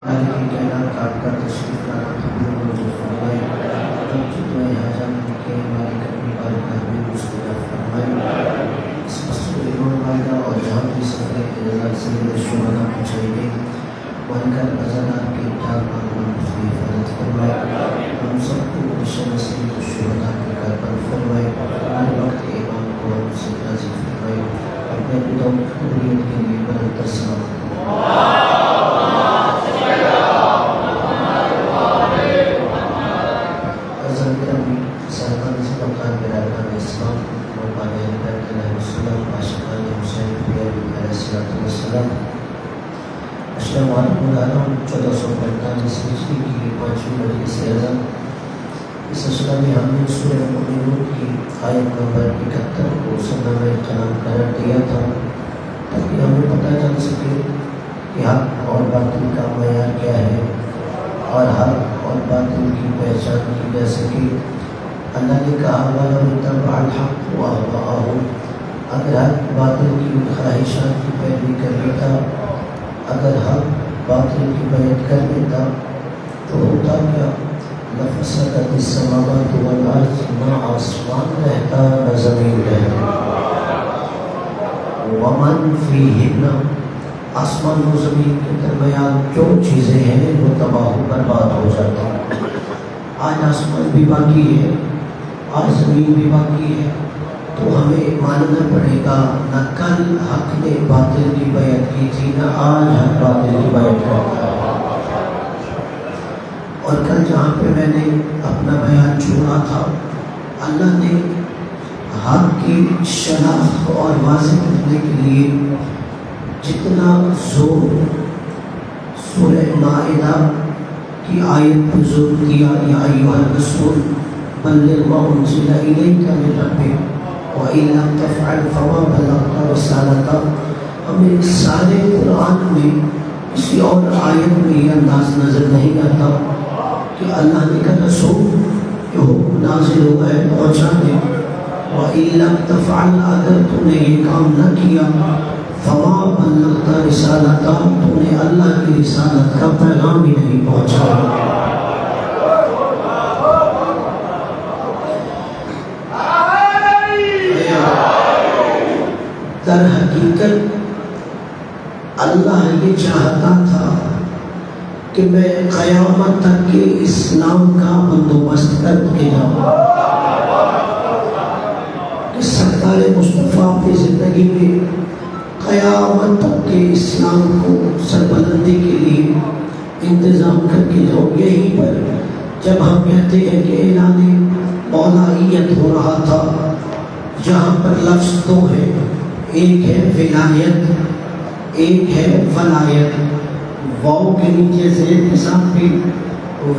کی کائنات کاٹ کر تشریف لانا قبول منظور فرمائے۔ ہم خطبہ حاجت کے مالک اپنی بارگاہ میں مستجاب فرمائے۔ اس مسجد امام معاہدہ اور جہاں بھی سفر اعزاز سید الشہداء پہنچائی گئی وہاں کر عزادار کے ٹھاک معلوم کی حفاظت فرمائے۔ ہم سب کو بشر سید الشہداء کے گھر پر فرمائے۔ ہر وقت امام کو ہم سے راضی فرمائے۔ اپنے بدعت قبولیت کے لیے برتر سلام اس اشرا میں ہم نے سورہ مؤمنون کی آیت نمبر 71 کو سنامہ کلام قرار دیا تھا تاکہ ہمیں پتہ چل سکے کہ حق اور باطل کا معیار کیا ہے اور حق اور باطل کی پہچان کی جا سکے۔ اللہ نے کہا وَلَوْ اتَّبَعَ الْحَقُّ أَهْوَاءَهُمْ، اگر حق باطل کی خواہشات کی پیروی کر لیتا، اگر حق باطل کی بیعت کر لیتا تو ہوتا کیا؟ لَفَسَدَتِ السَّمَاوَاتُ وَالْأَرْضُ، نہ آسمان رہتا نہ زمین رہتا، وَمَنْ فِيهِنَّ، آسمان و زمین کے درمیان جو چیزیں ہیں وہ تباہ و برباد ہو جاتا۔ آج آسمان بھی باقی ہے، آج زمین بھی باقی ہے، تو ہمیں ماننا پڑے گا نہ کل حق نے باطل کی بیعت کی تھی نہ آج حق باطل کی بیعت کرتا ہے۔ اور کل جہاں پہ میں نے اپنا بیان چھوڑا تھا، اللہ نے حق کی شناخت اور واضح کرنے کے لیے جتنا زور سورہ مائدہ کی آیت پر زور دیا، یا ایھا الرسول بلغ ما انزل الیک من ربک وان لم تفعل فما بلغت رسالتہ، ہمیں سارے قرآن میں کسی اور آیت میں یہ انداز نظر نہیں آتا کہ اللہ نے کہا رسول کہ حکم نازل ہوا ہے پہنچا دے، وَإِن لَمْ تَفْعَلْ، اگر تو نے یہ کام نہ کیا، فَمَا بَلَّغْتَ رِسَالَتَهُ، تو نے اللہ کی رسالت کا پیغام ہی نہیں پہنچایا۔ در حقیقت اللہ یہ چاہتا تھا کہ میں قیامت تک کے اسلام کا بندوبست کر کے جاؤں، کہ سرکار مصطفیٰ کی زندگی میں قیامت تک کے اسلام کو سربلندی کے لیے انتظام کر کے جاؤں۔ یہیں پر جب ہم کہتے ہیں کہ اعلان مولائیت ہو رہا تھا، جہاں پر لفظ دو ہے، ایک ہے ولایت، ایک ہے ولایت، واو کے نیچے زیر کے ساتھ بھی،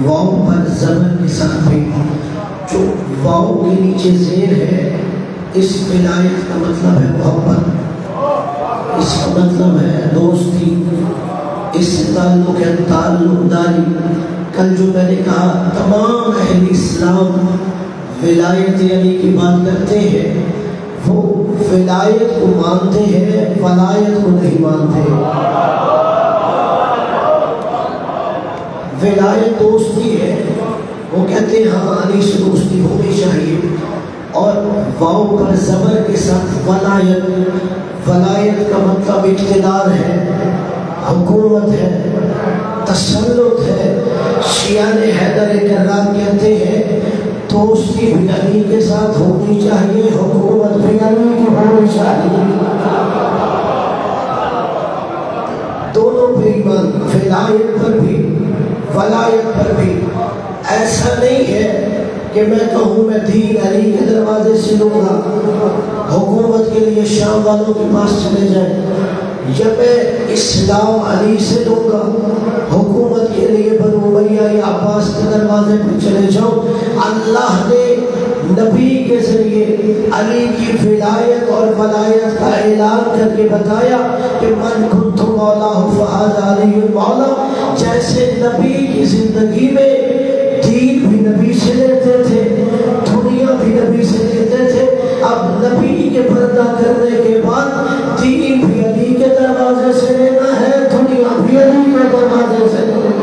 واو پر زبر کے ساتھ بھی، جو واو کے نیچے زیر ہے اس ولایت کا مطلب ہے محبت، اس کا مطلب ہے دوستی، اس سے تعلق ہے تعلق داری۔ کل جو میں نے کہا تمام اہل اسلام ولایت علی کی بات کرتے ہیں، وہ ولایت کو مانتے ہیں، ولایت کو نہیں مانتے۔ ولایت دوستی ہے، وہ کہتے ہیں ہاں علی سے دوستی ہونی چاہیے، اور واو پر زبر کے ساتھ ولایت، ولایت کا مطلب اقتدار ہے، حکومت ہے، تسلط ہے۔ شیعہ حیدر کرار کہتے ہیں دوستی بھی علی کے ساتھ ہونی چاہیے، حکومت بھی علی کی ہونی چاہیے، دونوں پہ ایمان، ولایت پر بھی ولایت پر بھی۔ ایسا نہیں ہے کہ میں کہوں میں دین علی کے دروازے سے لوں گا، حکومت کے لیے شام والوں کے پاس چلے جائیں، یا میں اسلام علی سے لوں گا، حکومت کے لیے بنو امیہ یا عباس کے دروازے پر چلے جاؤں۔ اللہ نے نبی کے ذریعے علی کی ولایت اور ولایت کا اعلان کر کے بتایا کہ من کنت مولا فہذا علی مولا۔ جیسے نبی کی زندگی میں دین بھی نبی سے لیتے تھے، دنیا بھی نبی سے لیتے تھے، اب نبی کے پردہ کرنے کے بعد دین بھی علی کے دروازے سے لینا ہے، دنیا بھی علی کے دروازے سے لینا ہے۔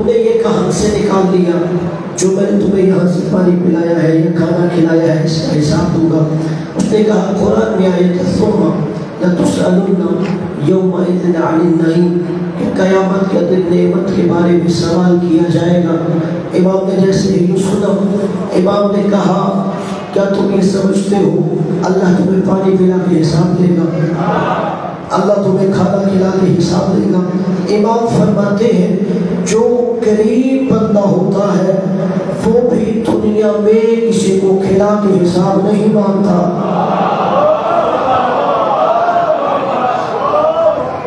تم نے یہ کہاں سے نکال لیا؟ جو میں نے تمہیں یہاں سے پانی پلایا ہے یا کھانا کھلایا ہے اس کا حساب دوں گا۔ اس نے کہا قرآن میں آیت ثم لتسألن یومئذ عن النعیم کہ قیامت کے دن نعمت کے بارے میں سوال کیا جائے گا۔ امام نے جیسے ہی سنا، امام نے کہا کیا تم یہ سمجھتے ہو اللہ تمہیں پانی پلا کے حساب دے گا؟ اللہ تمہیں کھانا کھلا کے حساب دے گا؟ امام فرماتے ہیں جو غریب بندہ ہوتا ہے وہ بھی دنیا میں کسی کو کھلا کے حساب نہیں مانتا۔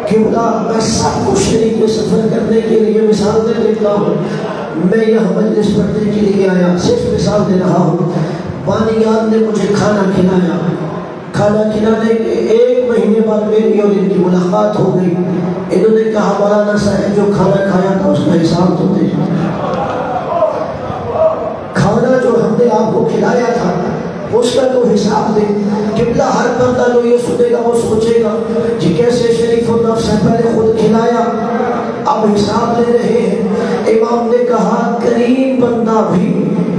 قبلہ میں سب کو شریک میں سفر کرنے کے لیے مثال دے دیتا ہوں، میں یہاں مجلس پڑھنے کے لیے آیا، صرف مثال دے رہا ہوں۔ بانیان نے مجھے کھانا کھلایا، کھانا کھلانے کے 1 مہینے بعد میری اور ان کی ملاقات ہو گئی۔ انہوں نے کہا مولانا صاحب جو کھانا کھایا تھا اس کا حساب تو دے، کھانا جو ہم نے آپ کو کھلایا تھا اس کا تو حساب دے۔ قبلہ ہر بندہ جو یہ سنے گا وہ سوچے گا جی کیسے شریف النفس سے پہلے خود کھلایا اب حساب لے رہے ہیں۔ امام نے کہا کریم بندہ بھی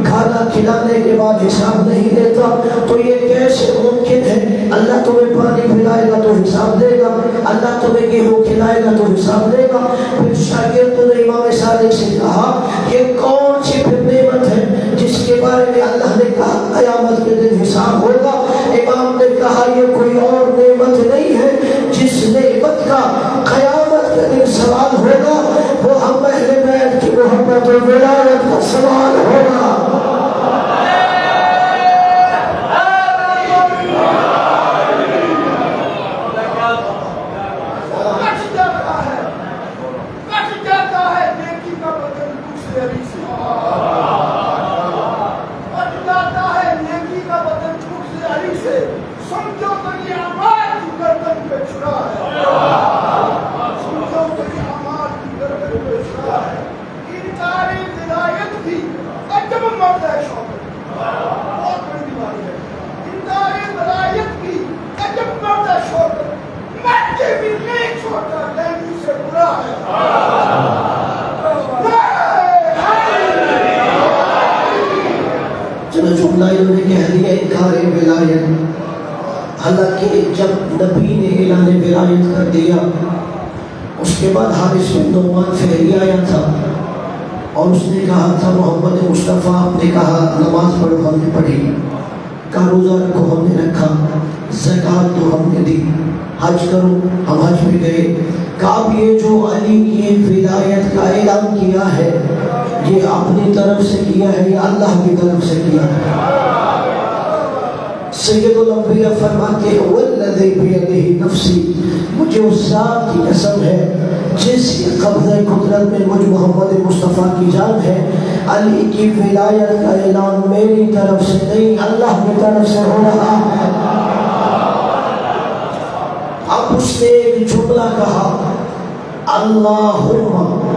کھانا کھلانے کے بعد حساب نہیں لیتا تو یہ کیسے ممکن ہے؟ اللہ تمہیں پانی پلائے گا تو حساب دے گا، اللہ تمہیں گیہوں کھلائے گا تو حساب دے گا۔ پھر شاگرد نے امام صادق سے کہا یہ کون سی پھر نعمت ہے جس کے بارے میں اللہ نے کہا قیامت کے دن حساب ہوگا؟ امام نے کہا یہ کوئی اور نعمت نہیں ہے جس نعمت کا قیامت کے دن سوال ہوگا، وہ ہم اہل بیت کی محبت و ولایت کا سوال ہوگا۔ انہوں نے کہہ دیا انکار ولایت، حالانکہ جب نبی نے اعلان ولایت کر دیا اس کے بعد حارث بن نعمان فہری آیا تھا اور اس نے کہا تھا محمد مصطفیٰ، آپ نے کہا نماز پڑھو، ہم نے پڑھی، کہا روزہ رکھو، ہم نے رکھا، زکوٰۃ تو ہم نے دی، حج کرو، ہم حج میں گئے۔ کہا اب یہ جو علی کی ولایت کا اعلان کیا ہے یہ اپنی طرف سے کیا ہے یا اللہ کی طرف سے کیا ہے؟ سید الانبیاء فرماتے ہیں والذی بیدہ نفسی، مجھے اس ذات کی قسم ہے جس کی قبضہ قدرت میں مجھ محمد مصطفیٰ کی جان ہے، علی کی ولایت کا اعلان میری طرف سے نہیں اللہ کی طرف سے ہو رہا ہے۔ اب اس نے ایک جملہ کہا اللہم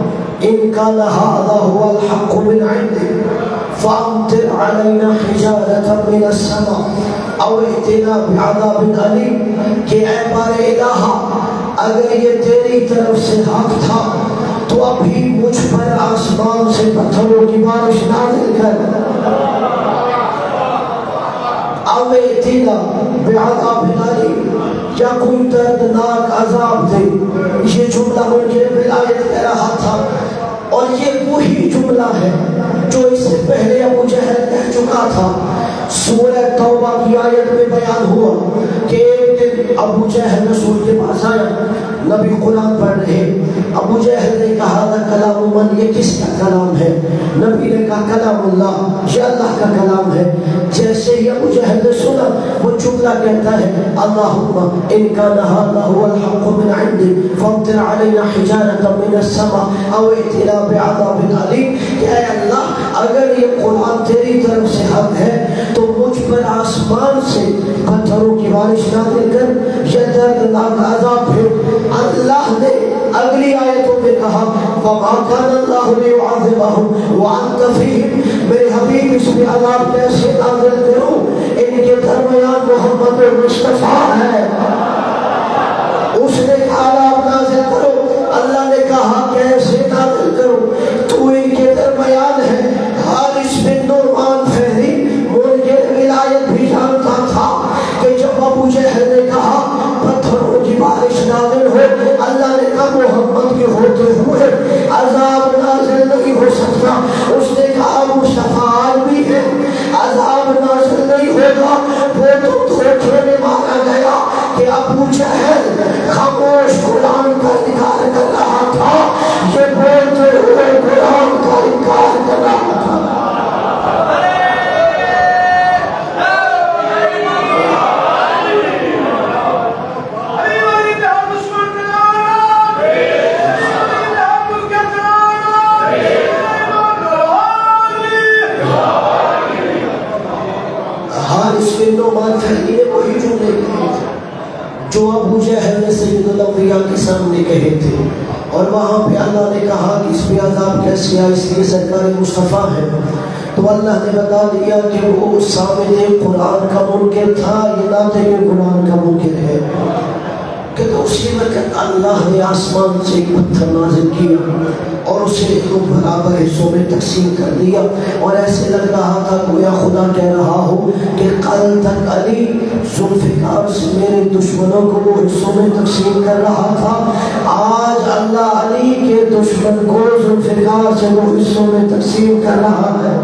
ان کان ھذا ھو الحق من عندک فامطر علینا حجارۃ من السماء او ائتنا بعذاب علیم، کہ اے بار الہ اگر یہ تیری طرف سے حق تھا تو ابھی مجھ پر آسمان سے پتھروں کی بارش نازل کر، او ائتنا بعذاب علیم یا کوئی دردناک عذاب دے۔ یہ جملہ مجھے ولایت کہہ رہا تھا اور یہ وہی جملہ ہے جو اس سے پہلے ابو جہل کہہ چکا تھا۔ سورہ توبہ کی آیت میں بیان ہوا کہ ایک دن ابو جہل رسول کے پاس آیا، نبی قرآن پڑھ رہے، ابو جہل نے کہا ذا کلام من، یہ کس کا کلام ہے؟ نبی نے کہا کلام اللہ، یہ اللہ کا کلام ہے۔ جیسے ہی ابو جہل نے سنا وہ جملہ کہتا ہے اللہم ان کان ھذا ھو الحق من عندک فامطر علینا حجارۃ من السماء او ائتنا بعذاب علیم، کہ اے اللہ اگر یہ قرآن تیری طرف سے حق ہے تو مجھ پر آسمان سے پتھروں کی بارش نازل کر یا دردناک عذاب پھر۔ اللہ نے اگلی آیتوں میں کہا وما کان اللہ لیعذبہم وانت فیہم، میرے حبیب اس میں عذاب کیسے نازل کروں، ان کے درمیان محمد مصطفیٰ ہے۔ اس نے کہا عذاب نازل کرو، اللہ نے کہا کیسے نازل کروں، تو اس میں نعمان فہمی نے وہی جملے کہے تھے جو ابو جہل نے سید الانبیاء کے سامنے کہے تھے، اور وہاں پہ اللہ نے کہا کہ اس پہ عذاب کیسے آئے، اس لیے سرکار مصطفیٰ ہے، تو اللہ نے بتا دیا کہ وہ سامنے قرآن کا منکر تھا، یہ نہ تھے کہ قرآن کا منکر ہے، کہ تو اسی وقت اللہ نے آسمان سے ایک پتھر نازل کیا اور اسے دو برابر حصوں میں تقسیم کر دیا، اور ایسے لگ رہا تھا گویا خدا کہہ رہا ہو کہ کل تک علی ذوالفقار سے میرے دشمنوں کو وہ حصوں میں تقسیم کر رہا تھا، آج اللہ علی کے دشمن کو ذوالفقار سے وہ حصوں میں تقسیم کر رہا ہے۔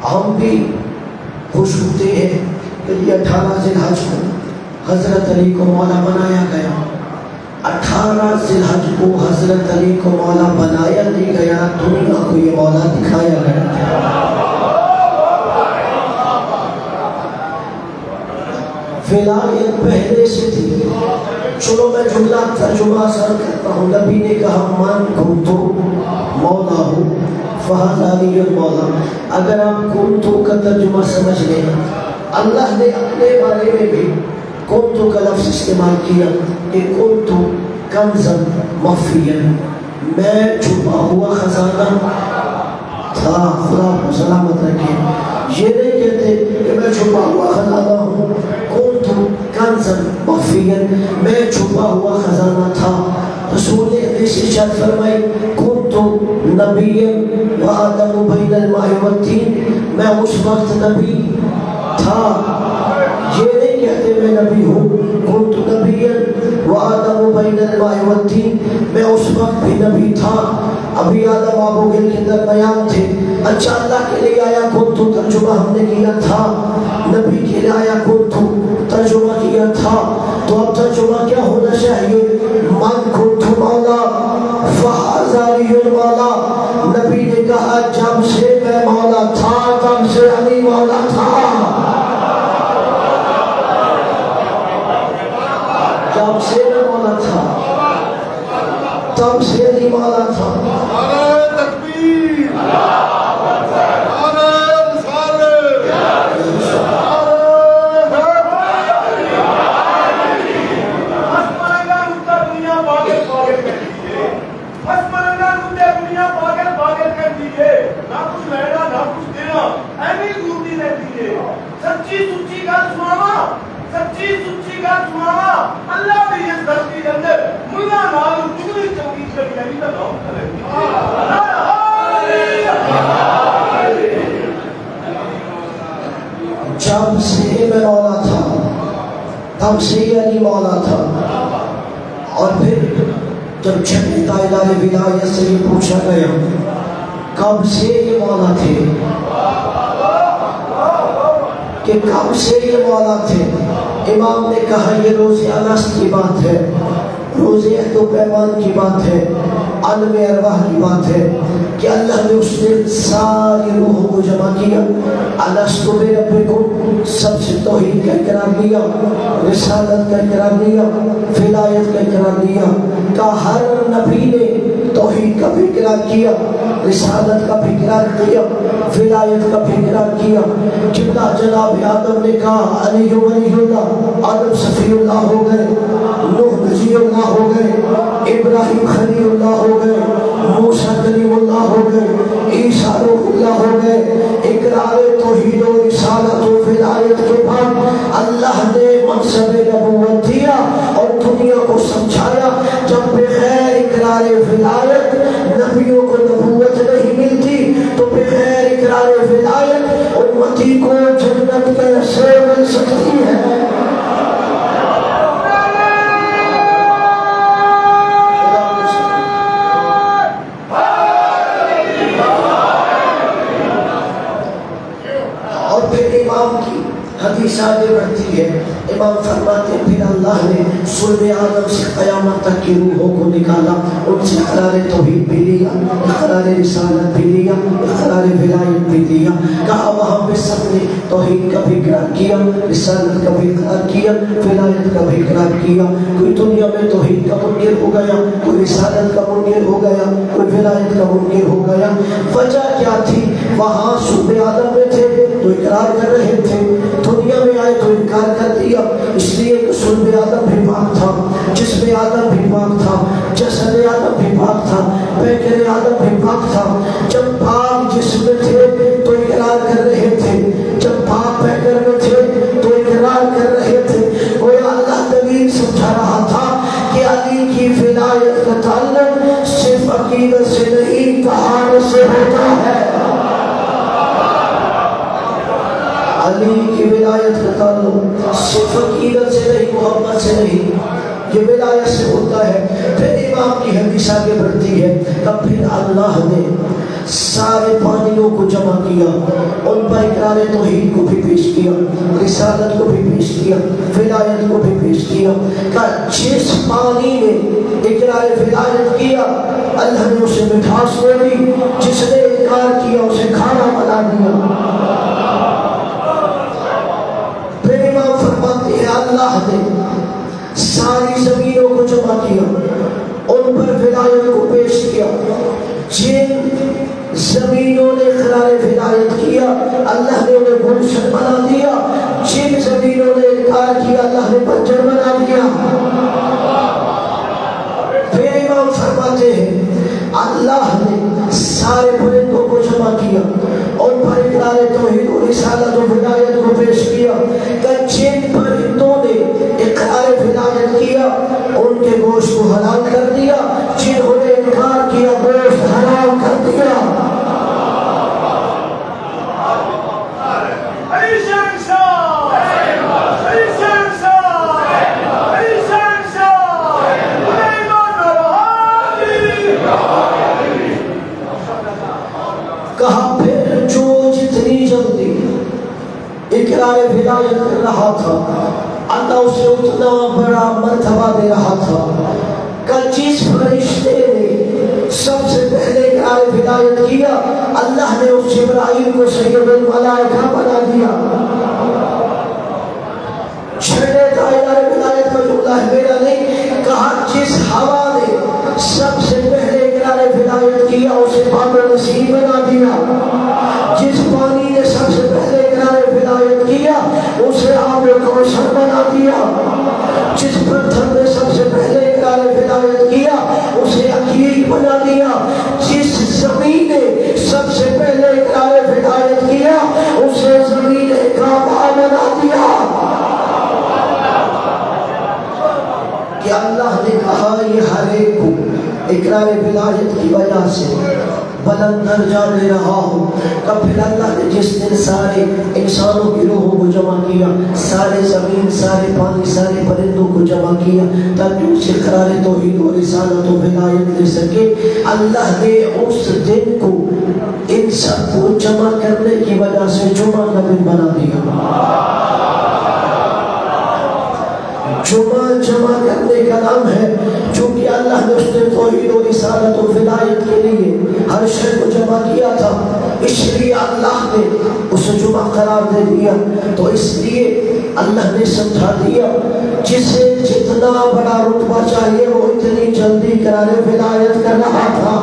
ہم بھی خوش ہوتے ہیں کہ یہ 18 ذی الحج کو حضرت علی کو مولا بنایا گیا، 18 ذی الحج کو حضرت علی کو مولا بنایا نہیں گیا، دنیا کو یہ مولا دکھایا گیا۔ ولایت پہلے سے تھی، چلو میں جملہ ترجمہ سر کرتا ہوں، نبی نے کہا من کنتو مولا ہوں فہذا علی المولا۔ اگر آپ کنتو کا ترجمہ سمجھ لیں، اللہ نے اپنے بارے میں بھی کنتو کا لفظ استعمال کیا کہ کنتو کنزا مخفیا، میں چھپا ہوا خزانہ تھا، خدا کو سلامت رکھے، یہ نہیں کہتے کہ میں چھپا ہوا خزانہ ہوں، کنتو کنزا مخفیا، میں چھپا ہوا خزانہ تھا۔ رسول نے حدیث ارشاد فرمائی کنتو نبی و آدم بین الماء والطین، میں اس وقت نبی تھا، یہ نہیں کہتے میں نبی ہوں، کنتو نبی و آدم بین الماء والطین، میں اس وقت بھی نبی تھا، ابھی آدم آب و گل کے درمیان تھے۔ اچھا اللہ کے لیے آیا کنتو ترجمہ ہم نے کیا تھا، نبی کے لیے آیا کنتو ترجمہ کیا تھا، تو اب ترجمہ کیا ہونا چاہیے؟ من کنتو مولا فہذا علی المولا، نبی نے کہا جب سے میں مولا تھا تب سے علی مولا تھا، جب سے میں مولا تھا تب سے علی مولا تھا۔ جب سے میں مولا تھا تب سے ہی علی مولا تھا۔ اور پھر جب چھٹی تائیدار ولایت سے یہ پوچھا گیا کب سے یہ مولا تھے، کہ کب سے یہ مولا تھے، امام نے کہا یہ روز الست کی بات ہے، روز عہد و پیمان کی بات ہے، عالم ارواح کی بات ہے کہ اللہ نے اس نے ساری روحوں کو جمع کیا، الست بربکم، سب سے توحید کا اقرار لیا، رسالت کا اقرار لیا، ولایت کا اقرار لیا، کہ ہر نبی نے توحید کا بھی اقرار کیا، رسالت کا بھی اقرار کیا، ولایت کا بھی اقرار کیا۔ جتنا جناب آدم نے کہا علی ولی اللہ، آدم صفی اللہ ہو گئے، نوح نجی اللہ ہو گئے، ابراہیم خلیل اللہ ہو گئے، موسیٰ کلیم اللہ ہو گئے، عیسیٰ روح اللہ ہو گئے۔ اقرار توحید و رسالت و ولایت کے بعد اللہ نے منصب نبوت دیا اور دنیا کو سمجھایا جب بغیر اقرار ولایت نبیوں کو نبوت نہیں ملتی تو بغیر اقرار ولایت امتی کو جنت کیسے مل سکتی ہے؟ اور پھر امام کی حدیث آگے بڑھتی ہے، امام فرماتے ہیں پھر اللہ نے صلب آدم سے قیامت تک کی روحوں کو نکالا، ان سے اقرار توحید بھی لیا، اقرار رسالت بھی لیا، اقرار ولایت بھی دیا۔ کہا وہاں پہ سب نے توحید کا بھی اقرار کیا، رسالت کا بھی اقرار کیا، ولایت کا بھی اقرار کیا۔ کوئی دنیا میں توحید کا منکر ہو گیا، کوئی رسالت کا منکر ہو گیا، کوئی ولایت کا منکر ہو گیا۔ وجہ کیا تھی؟ وہاں صلب آدم میں تھے تو اقرار کر رہے تھے، دنیا میں آئے تو انکار کر دیا، اس لیے کہ صلب آدم بھی پاک تھا، جسم آدم بھی پاک تھا، جسد آدم بھی پاک تھا، پیکر آدم بھی پاک تھا۔ جب پاک جسم میں تھے تو اقرار کر رہے تھے، جب پاک پیکر میں تھے تو اقرار کر رہے تھے۔ گویا اللہ دلیل سمجھا رہا تھا کہ علی کی ولایت کا تعلق صرف عقیدت سے نہیں طہارت سے ہوتا ہے۔ علی کی ولایت کا تعلق صرف عقیدت سے نہیں، محبت سے نہیں، یہ ولایت سے ہوتا ہے۔ پھر امام کی حدیث آگے بڑھتی ہے، تب پھر اللہ نے سارے پانیوں کو جمع کیا، ان پر اقرار توحید کو بھی پیش کیا، رسالت کو بھی پیش کیا، ولایت کو بھی پیش کیا۔ کہ جس پانی نے اقرار ولایت کیا اللہ نے اسے مٹھاس دے دی، جس نے انکار کیا اسے کھانا بنا دیا۔ اللہ نے ساری زمینوں کو جمع کیا، ان پر ولایت کو پیش کیا۔ جن زمینوں نے اقرار ولایت کیا اللہ نے انہیں گلشن بنا دیا، جن زمینوں نے انکار کیا اللہ نے بنجر بنا دیا۔ پھر امام فرماتے ہیں اللہ نے سارے پرندوں کو جمع کیا، ان پر اقرار توحید و رسالت و ولایت کو پیش کیا۔ کہ جن پرندوں نے اقرار ولایت کیا ان کے گوشت کو حلال کر دیا، جنہوں نے انکار کیا گوشت حرام کر دیا۔ کہا پھر جو جتنی جلدی اقرار ولایت کر رہا تھا اللہ اسے اتنا بڑا مرتبہ دے رہا تھا۔ کہ جس فرشتے نے سب سے پہلے اقرار ولایت کیا اللہ نے اس جبرائیل کو سید الملائکہ بنا دیا۔ چھڑے اقرار ولایت کا جملہ ہے میرا نہیں، کہا جس ہوا نے سب سے پہلے اقرار ولایت کیا اسے باب نصیب بنا دیا، جس پانی نے سب سے پہلے اقرار ولایت کیا اسے آب کوثر بنا دیا، جس پتھر نے سب سے پہلے اقرار ولایت کیا اسے عقیق بنا دیا، جس زمین نے سب سے پہلے اقرار ولایت کیا اسے زمین کعبہ بنا دیا۔ کہ اللہ نے کہا یہ ہر ایک کو اقرار ولایت کی وجہ سے بلند درجہ دے رہا ہوں۔ کہ پھر اللہ نے جس دن سارے انسانوں کی روحوں کو جمع کیا، سارے زمین، سارے پانی، سارے پرندوں کو جمع کیا تاکہ اسے اقرار توحید و رسالت و ولایت دے سکے، اللہ نے اس دن کو ان سب کو جمع کرنے کی وجہ سے جمعہ کا دن بنا دیا۔ جمعہ جمع کرنے کا نام ہے، چونکہ اللہ نے اس نے توحید و رسالت و ولایت کے لیے ہر شے کو جمع کیا تھا، اس لیے اللہ نے اسے جمعہ قرار دے دیا۔ تو اس لیے اللہ نے سمجھا دیا جسے جتنا بڑا رتبہ چاہیے وہ اتنی جلدی قرار ولایت کر رہا تھا۔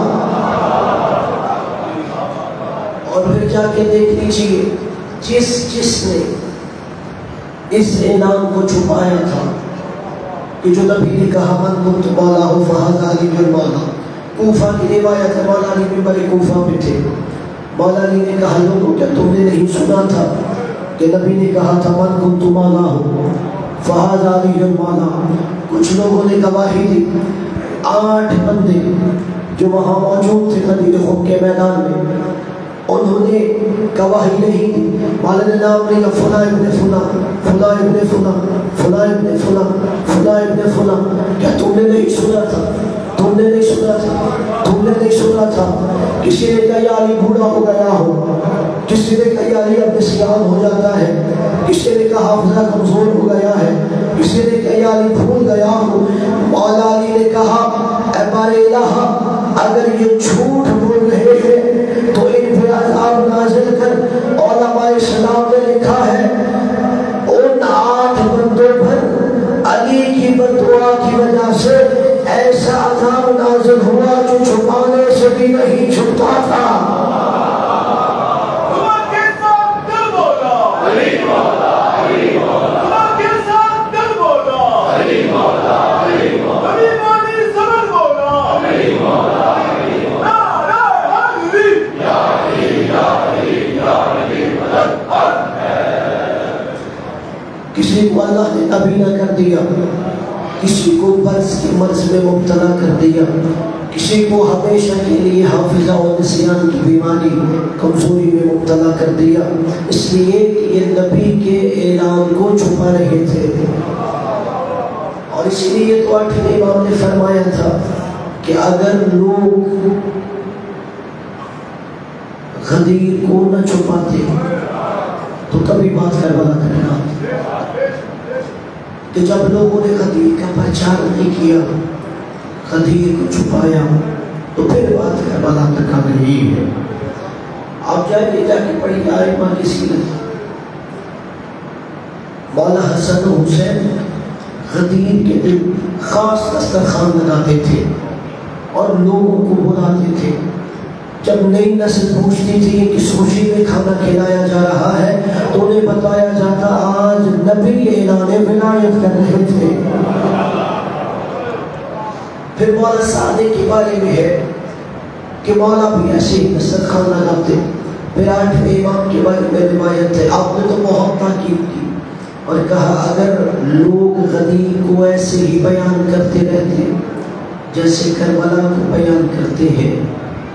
اور پھر جا کے دیکھ لیجیے جس نے اس انعام کو چھپایا تھا کہ جو نبی نے کہا من کنت مولا فہذا علی المولا، کوفہ کی روایت ہے مولا علی ممبر کوفہ میں تھے، مولا علی نے کہا لوگوں کیا تم نے نہیں سنا تھا کہ نبی نے کہا تھا من کنت مولا فہذا علی المولا۔ کچھ لوگوں نے گواہی دی، 8 بندے جو وہاں موجود تھے غدیر خم کے میدان میں، انہوں نے گواہی نہیں دی، مولا نے نام لیا فلاں ابن فلاں، فلاں ابن فلاں، فلاں ابن فلاں، فلاں ابن فلاں۔ کیا تم نے نہیں سنا تھا؟ تم نے نہیں سنا تھا؟ تم نے نہیں سنا تھا؟ کسی نے کہا یا علی بوڑھا ہو گیا ہو، کسی نے کہا یا علی اب نسیان ہو جاتا ہے، کسی نے کہا حافظہ کمزور ہو گیا ہے، کسی نے کہا یا علی بھول گیا ہوں۔ مولا علی نے کہا اے بار الہ، اگر یہ جھوٹ بول رہے ہیں تو ان پہ عذاب نازل کر۔ علماء اسلام نے لکھا ہے ان 8 بندوں پر علی کی بددعا کی وجہ سے ایسا عذاب نازل ہوا جو چھپانے سے بھی نہیں چھپتا تھا۔ کسی کو اللہ نے نبی نہ کر دیا، کسی کو برس کے مرض میں مبتلا کر دیا، کسی کو ہمیشہ کے لیے حافظہ و نسیان کی بیماری کمزوری میں مبتلا کر دیا، اس لیے کہ یہ نبی کے اعلان کو چھپا رہے تھے۔ اور اس لیے تو 8ویں امام نے فرمایا تھا کہ اگر لوگ غدیر کو نہ چھپاتے تو کبھی بات کربلا کرنا، کہ جب لوگوں نے غدیر کا پرچار نہیں کیا، غدیر کو چھپایا، تو پھر بات کربلا تک آ گئی ہے۔ آپ جائیں جا کے پڑھی آئمہ کی سیرت، مولا حسن و حسین غدیر کے دن خاص دسترخوان بناتے تھے اور لوگوں کو بلاتے تھے۔ جب نئی نسل پوچھتی تھی کہ کس خوشی میں کھانا کھلایا جا رہا ہے تو انہیں بتایا جاتا آج نبی اعلان ولایت کر رہے تھے۔ پھر مولا سعدی کے بارے میں ہے کہ مولا بھی ایسے ہی دسترخوان لگاتے۔ پھر 8ویں امام کے بارے میں روایت ہے، آپ نے تو بہت تاکید کی اور کہا اگر لوگ غدیر کو ایسے ہی بیان کرتے رہتے جیسے کربلا کو بیان کرتے ہیں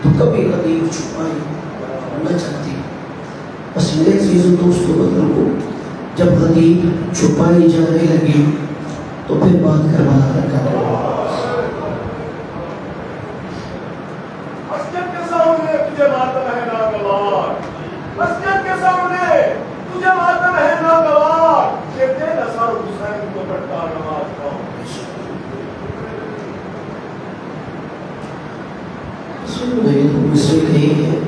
تو کبھی غدیر چھپائی نہ چاہتی۔ بس میرے عزیز و دوستو بزرگوں، جب غدیر چھپائی جانے لگی تو پھر بات کربلا تک آ گئی۔ مسجد کے سامنے تجھے ماتم ہے ناگوار، مسجد کے سامنے تجھے ماتم ہے ناگوار، کہ تیرا سر حسین کو پڑھتا نماز پڑھو۔ یہ تو مصری نہیں ہے،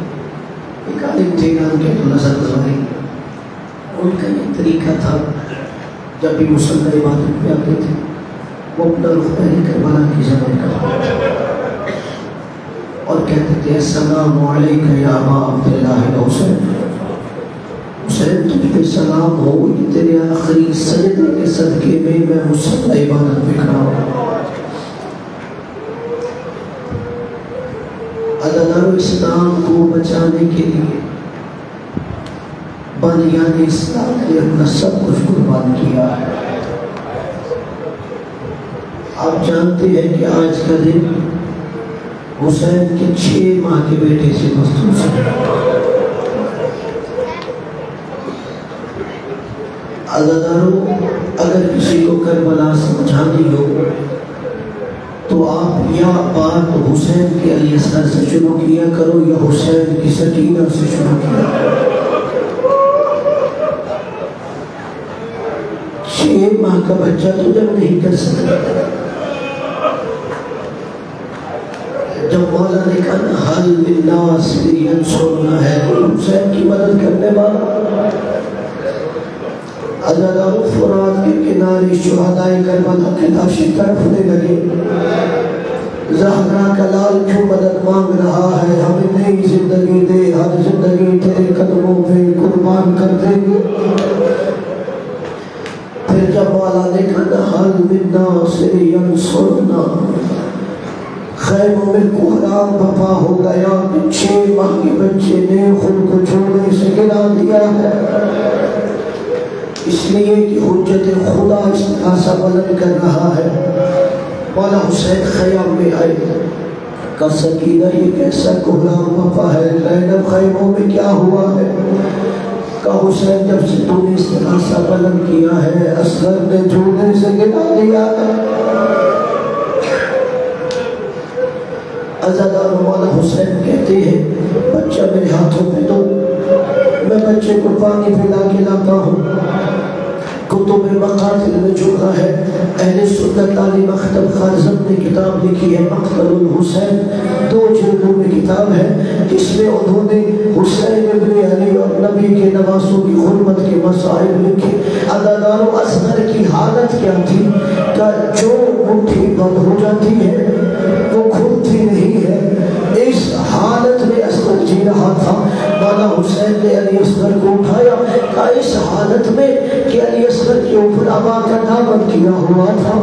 ایک عالم تھے نام کے تو نظر غزوانی، ان کا یہ طریقہ تھا جب بھی مسلح عبادت پہ آتے تھے وہ اپنا رخ پہلے کربلا کی جانب کرتے اور کہتے تھے السلام علیکہ یا ابا عبداللہ حسین، حسین تجھ پہ سلام ہو، یہ تیرے آخری سجدے کے صدقے میں میں مسلح عبادت پہ کھڑا ہوں۔ عدالت اسلام کو بچانے کے لیے بانیان اسلام نے اپنا سب کچھ قربان کیا ہے۔ آپ جانتے ہیں کہ آج کا دن حسین کے 6 ماہ کے بیٹے سے مخصوص ہے۔ عزاداروں، اگر کسی کو کربلا سمجھانی ہو تو آپ یا بات حسین کے علی اصغر سے شروع کیا کرو یا حسین کی سکینہ سے شروع کیا کرو۔ 6 ماہ کا بچہ تو جب نہیں کر سکتا، جب مولا نے کہا حل من ناصر ینصرنا ہے حسین کی مدد کرنے والا، عزاداروں فرات کے کنارے شہدائے کربلا کے لاشیں تڑپنے لگے۔ زہرا کا لال کیوں مدد مانگ رہا ہے، ہمیں نئی زندگی دے، ہر زندگی تیرے قدموں پہ قربان کر دیں گے۔ پھر جب مولا نے کہا حل من ناصر ینصرنا، خیموں میں کوہرام بپا ہو گیا کہ 6 ماہ کے بچے نے خود کو چھوڑنے سے گرا دیا ہے، اس لیے کہ حجت خدا اس طرح سا بلند کر رہا ہے۔ مولا حسین خیام میں آئے، کہا سکینہ یہ کیسا کوہرام بپا ہے، زینب خیموں میں کیا ہوا ہے؟ کہا حسین جب سے تو نے اس طرح سا بلند کیا ہے اصغر نے چھوڑنے سے گرا دیا ہے۔ عزادار مولا حسین کہتے ہیں بچہ میرے ہاتھوں پہ دو، میں بچے کو پانی پلا کے لاتا ہوں۔ کتب مقاتل میں جملہ ہے، اہل سنت علی مختب خارزم نے کتاب لکھی ہے مقتل الحسین، 2 جلدوں میں کتاب ہے، جس میں انہوں نے حسین ابن علی اور نبی کے نواسوں کی حرمت کے مسائل لکھے۔ عزادار و اصغر کی حالت کیا تھی کہ جو مٹھی بند ہو جاتی ہے وہ کھلتی نہیں ہے، اس حالت میں اصغر جی رہا تھا۔ مولا حسین نے علی اصغر کو اٹھایا کہ اس حالت میں کہ علی اصغر کے اوپر آبا کا دامن کیا ہوا تھا۔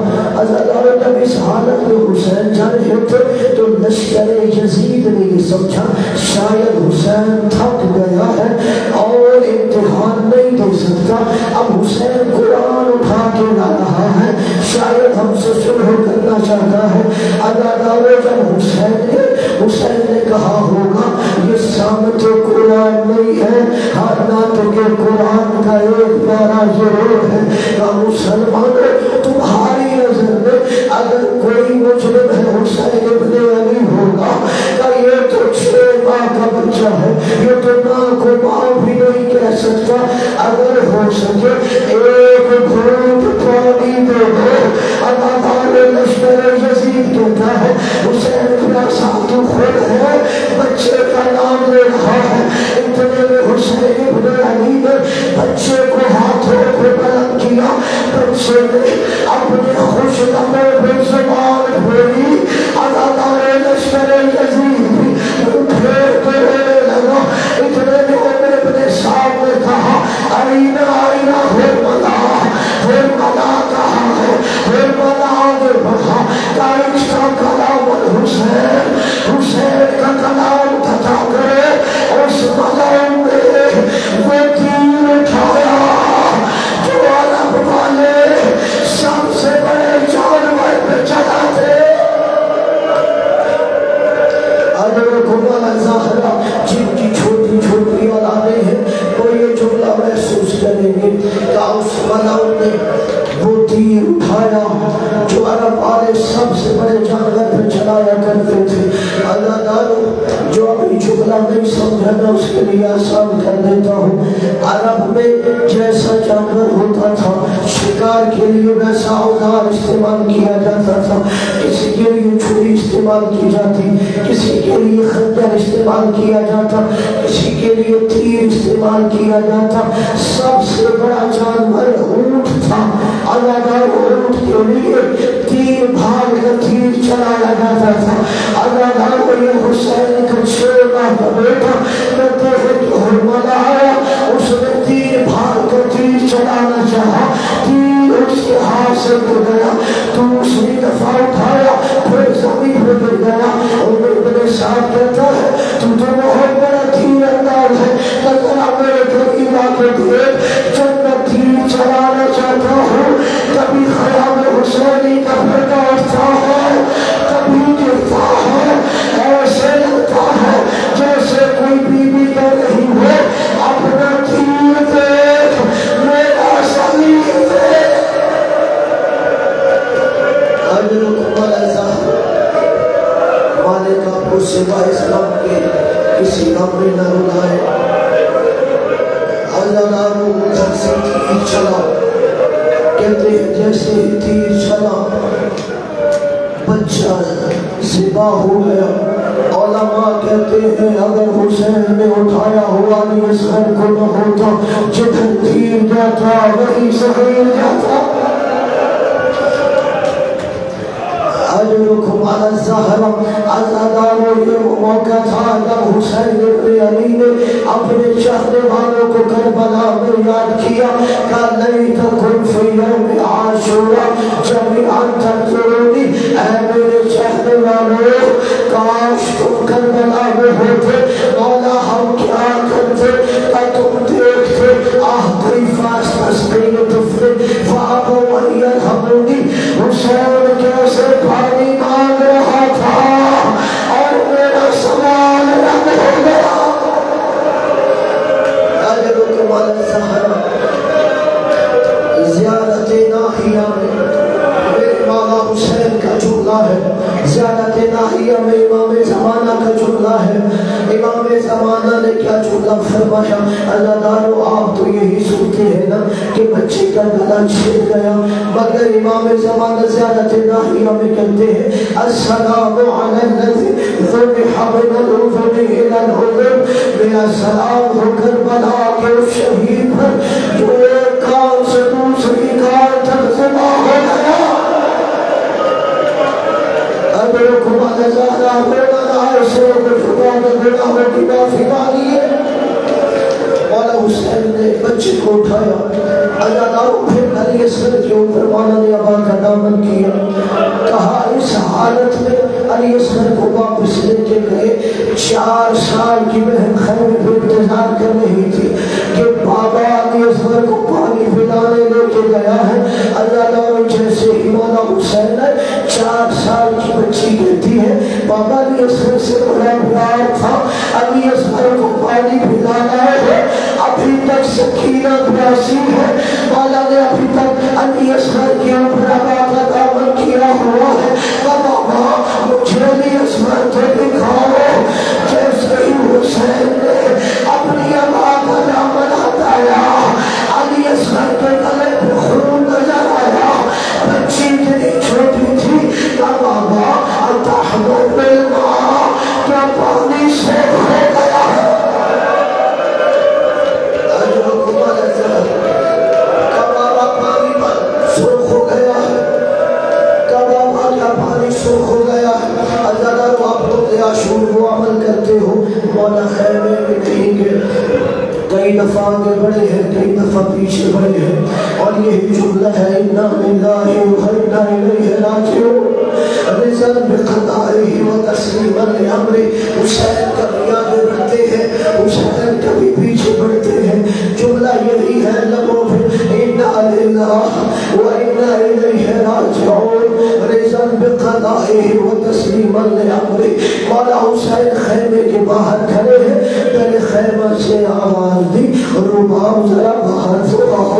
عزاداروں جب اس حالت میں حسین جا رہے تھے تو لشکر یزید نے یہ سمجھا شاید حسین تھک گیا ہے اور امتحان نہیں دے سکتا، اب حسین قرآن اٹھا کے لا رہا ہے، شاید ہم سے صلح کرنا چاہتا ہے۔ عزاداروں جب حسین نے کہا ہوگا یہ سامت قرآن نہیں ہے، حالات کے قرآن کا ایک پارا ضرور ہے کہ مسلمانوں تمہاری نظر میں اگر کوئی مجرم ہے حسین ابن علی ہوگا کہ یہ تو 6 ماہ کا بچہ ہے، یہ تو ماں کو ماں بھی نہیں کہہ سکتا، اگر ہو سکے ایک گھونٹ پانی دے دو۔ عزادار لشکر یزید کہتا ہے حسین اپنا ساتھ خود ہے، بچے کا نام لے رہا ہے، اتنے میں حسین ابن علی نے بچے کو ہاتھوں پہ بلند کیا، بچے نے اپنے خوش نمے پہ زبان بولی۔ عزادار لشکر یزید پھیر کے رونے لگا، اتنے میں عمر ابن صاحب نے کہا آئینہ آئینہ حرملا کہا ہے، حرملا آگے بڑھا تاریخ کا کلام الحسین، حسین کا کلام قطع کرے، اس ملعون نے وہ تیر اٹھایا جو عرب والے سب سے بڑے جانور پہ چلاتے۔ ظاہرہ جن کی چھوٹی چھوٹی اولادیں ہیں وہ یہ جملہ محسوس کریں گے کہ اس ملعون نے وہ تیر اٹھایا جو عرب والے سب سے بڑے جانور پہ چلایا کرتے تھے۔ اللہ دارو جو ابھی جملہ نہیں سمجھا میں اس کے لیے آسان کر دیتا ہوں۔ عرب میں جیسا جانور ہوتا تھا شکار کے لیے ویسا اوزار استعمال کیا جاتا تھا، کسی کے لیے چھری استعمال کی جاتی، کسی کے لیے خنجر استعمال کیا جاتا، کسی کے لیے تیر استعمال کیا جاتا۔ سب سے بڑا جانور اونٹ تھا، عزادار اونٹ کے لیے تیر بھاگ کا تیر چلایا جاتا تھا۔ عزادار یہ حسین کا 6 ماہ کا بیٹا کہتے ہیں کہ حرملا آیا، اس نے تیر بھاگ کا تیر چلانا چاہا، تیر اس کے ہاتھ سے گر گیا، دوسری دفعہ اٹھایا پھر زمین پہ گر گیا۔ عمر ابن صاحب کہتا ہے تو بہت بڑا تیر انداز ہے، ذرا میرے قریب آ کے دیکھ، جب میں تیر چلانا چاہتا ہوں کبھی خیال حسینی کا پھٹا اٹھتا ہے، کبھی گرتا ہے، ایسے لگتا ہے جیسے کوئی بی بی کہہ رہی ہو اپنا تیر دیکھ، میرا صلیب دیکھ۔ مالک آپ کو سوا اسلام کے کسی کام میں نہ رلائے۔ عزاداروں جیسے تیر چلا، کہتے ہیں جیسے تیر چلا بچہ ذبح ہو گیا۔ علماء کہتے ہیں اگر حسین نے اٹھایا ہوا علی اصغر کو نہ ہوتا، جدھر تیر جاتا وہی صغیر جاتا۔ اجرکم علی الزہرہ، عزاداروں یہ وہ موقع تھا جب حسین ابن علی نے اپنے چاہنے والوں کو کربلا میں یاد کیا کہ لیتکم فی یوم عاشورا جمیعا تنظرونی، اے میرے چاہنے والوں کاش تم کربلا میں ہوتے، مولا ہم کیا کرتے کہ تم دیکھتے آخری فاسنس بین طفل فابو ان یرحمونی، حسین کیسے پانی مانگ رہا تھا اور میرا سوال رد ہو گیا۔ اجرکم علی الزہرہ، زیارت ناحیہ میں میرے مولا حسین کا جملہ ہے، زیارت ناحیہ میں امام زمانہ کا جملہ ہے۔ امام زمانہ نے کیا جملہ فرمایا؟ عزاداروں آپ تو یہی سنتے لکھتے ہیں نا کہ بچے کا گلا چھٹ گیا، مگر امام زمانہ زیادت ناہیہ میں کہتے ہیں السلام علی الذی ذبح من الأذن إلى الأذن، میرا سلام ہو کربلا کے اس شہید پر جو ایک کان سے دوسری کان تک ذبح ہو گیا۔ ادرکم الزہرا مولانا عائشہ کو خدا نے گناہوں کی معافی مانگی ہے۔ مولا حسین نے بچے کو اٹھایا، عزاداروں پھر علی اصغر کے اوپر مولا نے ابا کا دامن کیا، کہا اس حالت میں علی اصغر کو واپس لے کے گئے۔ 4 سال کی بہن خیمے پہ انتظار کر رہی تھی کہ بابا علی اصغر کو پانی پلانے لے کے گیا ہے۔ عزاداروں جیسے ہی مولا حسین 4 سال کی بچی کہتی ہے بابا علی اصغر سے بڑا پیار تھا، علی اصغر کو پانی پلانا ہے، ابھی تک سکینہ پیاسی ہے، مولا نے ابھی تک علی اصغر کے اوپر ابا کا دامن کیا ہوا ہے۔ بابا مجھے علی اصغر کو دکھاؤ۔ جیسے ہی حسین نے اپنی ابا کا دامن ہٹایا، علی اصغر کے گلے پہ خون نظر آیا، بچی اتنی چھوٹی تھی۔ بابا اتحمل بالماء، کیا پانی سے ہو گیا ہے؟ سرخ ہو گیا ہے، کبابا کا پانی سرخ ہو گیا ہے۔ عزادار آپ لوگ عاشور کو عمل کرتے ہو، مولا خیمے میں نہیں گئے، کئی دفعہ آگے بڑھے ہیں، کئی دفعہ پیچھے بڑھے ہیں، اور یہی جملہ ہے اِنَّا لِلَّهِ وَإِنَّا إِلَيْهِ رَاجِعُونَ رضا بقضائه وتسلیما لامره۔ حسین کبھی آگے بڑھتے ہیں، حسین کبھی پیچھے بڑھتے ہیں، جملہ یہی ہے لبوں پہ اِنَّا لِلَّهِ وَإِنَّا إِلَيْهِ رَاجِعُونَ رضا بقضائه وتسلیما لامره۔ مولا حسین خیمے کے باہر کھڑے ہیں، پہلے خیمہ سے آواز دی رباب ذرا باہر سے آؤ۔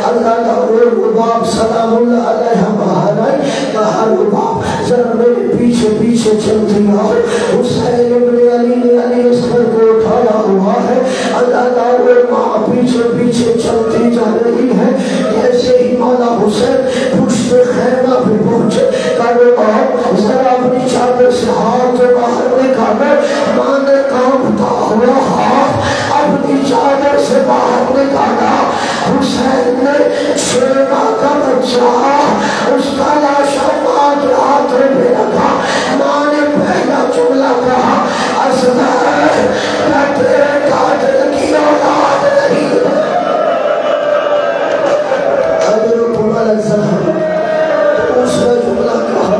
اللہ تعالی رباب سلام اللہ علیہ باہر آئی، کہا رباب ذرا میرے پیچھے پیچھے چلتی آؤ۔ حسین ابن علی نے علی اصغر کو اٹھایا ہوا ہے، اللہ تعالی ماں پیچھے پیچھے چلتی جا رہی ہے۔ جیسے ہی مولا حسین پشت خیمہ پہ پہنچے، کہا رباب ذرا اپنی چادر سے ہاتھ باہر نکالو۔ ماں نے کانپتا ہوا ہاتھ اپنی چادر سے باہر نکالا، حسین نے 6 ماہ کا بچہ اس کا لاشا ماں کے ہاتھ میں رکھا۔ ماں نے پہلا جملہ کہا اصغر میں تیرے قاتل کی اولاد نہیں۔ ادرکم الزہر، دوسرا جملہ کہا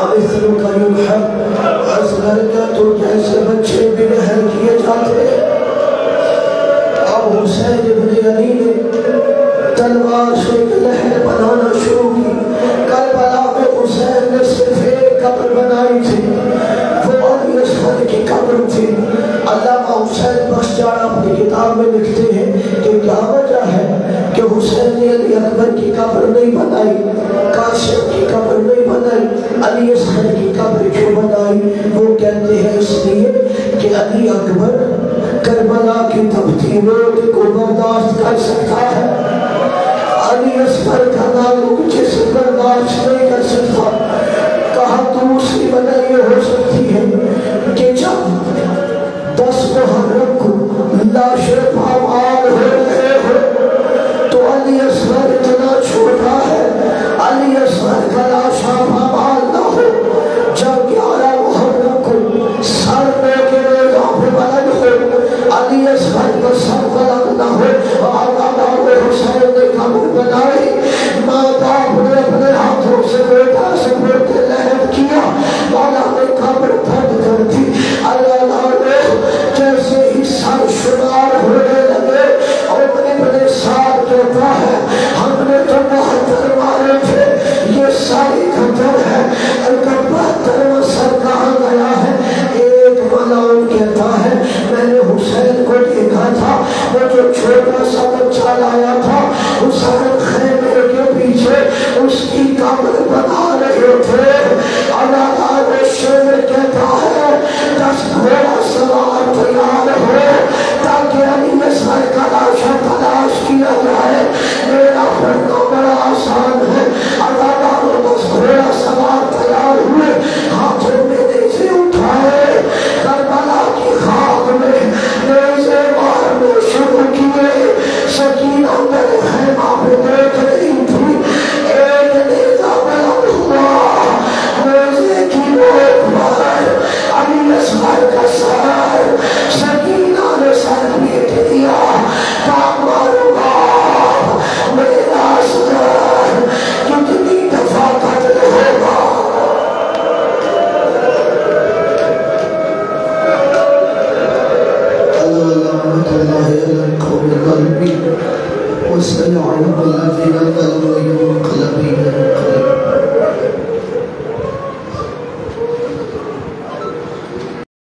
امثلک یلحق، اصغر کا تو جیسے بچے بھی لہر کیے جاتے۔ اب حسین ابن علی نے تلوار سے ایک لہر بنانا شروع کی۔ کربلا میں حسین نے صرف ایک قبر بنائی تھی، وہ علی اصغر کی قبر تھی۔ علامہ حسین بخش جان اپنی کتاب میں لکھتے ہیں کہ کیا وجہ ہے کہ حسین نے علی اکبر کی قبر نہیں بنائی، قاسم کی قبر نہیں بنائی، علی اصغر کی قبر کیوں بنائی؟ وہ کہتے ہیں اس لیے کہ علی اکبر کربلا کی تبدیلوں کو برداشت کر سکتا ہے، علی اصغر کا تعلق جسے برداشت نہیں کر سکتا۔ کہا دوسری وجہ یہ ہو سکتی ہے کہ جب 10 محرم کو لاشیں پامال ہو رہے ہو تو علی اصغر اتنا چھوٹا ہے، علی اصغر کا لاشا پامال نہ ہو۔ جب 11 محرم کو سر میں کے ریزوں پہ بلند ہو، علی اصغر کا سر بلند نہ ہو، آقا حسین نے قبر بنائی۔ ماں باپ نے اپنے ہاتھوں سے بیٹا سے بیٹے لہر کیا، مولا نے قبر بند کر دی۔ اللہ نے جیسے ہی سر شمار ہونے لگے اور ابن سعد کہتا ہے ہم نے تو 72 مارے تھے، یہ ساری خطر ہے، 72واں سر کہاں گیا ہے؟ ایک ملعون کہتا ہے میں نے حسین کو دیکھا تھا، وہ جو چھوٹا سا بچہ لایا تھا، حسین خیمے کے پیچھے اس کی قبر بنا رہے تھے۔ اللہ تعالی شعر کہتا ہے 10 گھوڑا سوار تیار ہو تاکہ علی اصغر کا لاشا تلاش کی قلبي وسيعلم الذين ظلموا يوم قلبي